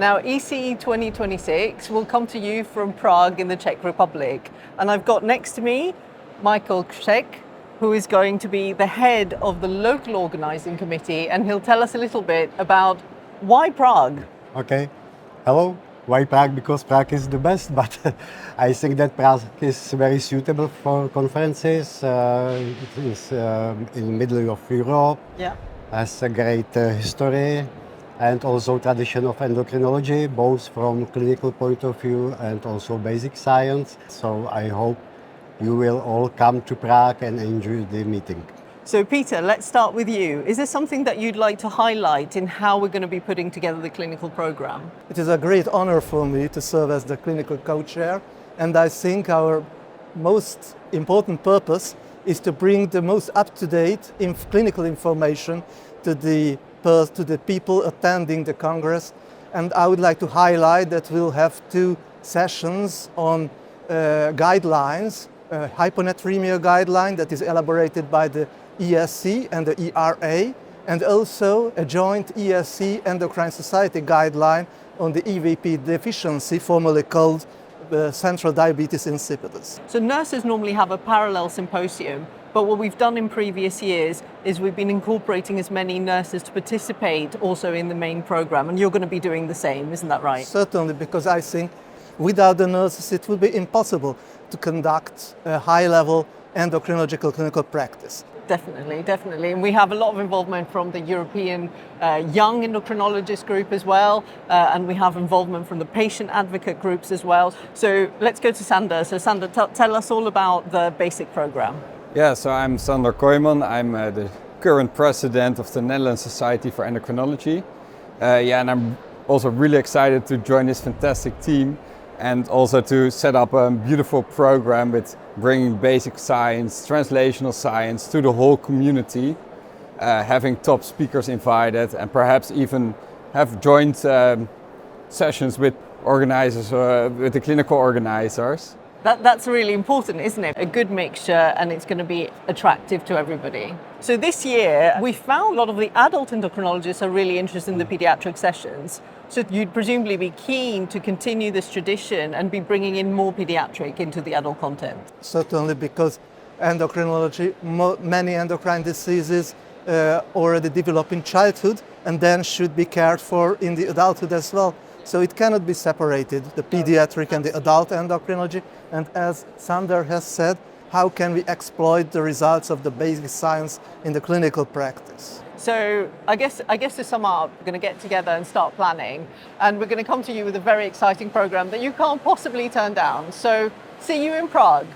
Now, ECE 2026 will come to you from Prague in the Czech Republic. And I've got next to me Michal, who is going to be the head of the local Organising Committee, and he'll tell us a little bit about why Prague. Okay. Hello. Why Prague? Because Prague is the best, but I think that Prague is very suitable for conferences. It is in the middle of Europe. Yeah. Has a great history and also tradition of endocrinology, both from clinical point of view and also basic science. So I hope you will all come to Prague and enjoy the meeting. So Peter, let's start with you. Is there something that you'd like to highlight in how we're going to be putting together the clinical program? It is a great honor for me to serve as the clinical co-chair, and I think our most important purpose is to bring the most up-to-date clinical information to the people attending the Congress. And I would like to highlight that we'll have 2 sessions on guidelines, hyponatremia guideline that is elaborated by the ESE and the ERA, and also a joint ESE Endocrine Society guideline on the EVP deficiency, formerly called central diabetes insipidus. So nurses normally have a parallel symposium, but what we've done in previous years is we've been incorporating as many nurses to participate also in the main program, and you're going to be doing the same, isn't that right? Certainly, because I think without the nurses it would be impossible to conduct a high-level endocrinological clinical practice. Definitely. And we have a lot of involvement from the European young endocrinologist group as well. And we have involvement from the patient advocate groups as well. So let's go to Sander. So Sander, tell us all about the basic program. Yeah, so I'm Sander Kooijman. I'm the current president of the Netherlands Society for Endocrinology. And I'm also really excited to join this fantastic team and also to set up a beautiful program with bringing basic science, translational science to the whole community, having top speakers invited, and perhaps even have joint sessions with organizers, with the clinical organizers. That's really important, isn't it? A good mixture, and it's going to be attractive to everybody. So this year, we found a lot of the adult endocrinologists are really interested in the pediatric sessions. So you'd presumably be keen to continue this tradition and be bringing in more pediatric into the adult content. Certainly, because endocrinology, many endocrine diseases already develop in childhood and then should be cared for in the adulthood as well. So it cannot be separated, the pediatric and the adult endocrinology. And as Sander has said, how can we exploit the results of the basic science in the clinical practice? So I guess to sum up, we're going to get together and start planning, and we're going to come to you with a very exciting program that you can't possibly turn down. So see you in Prague.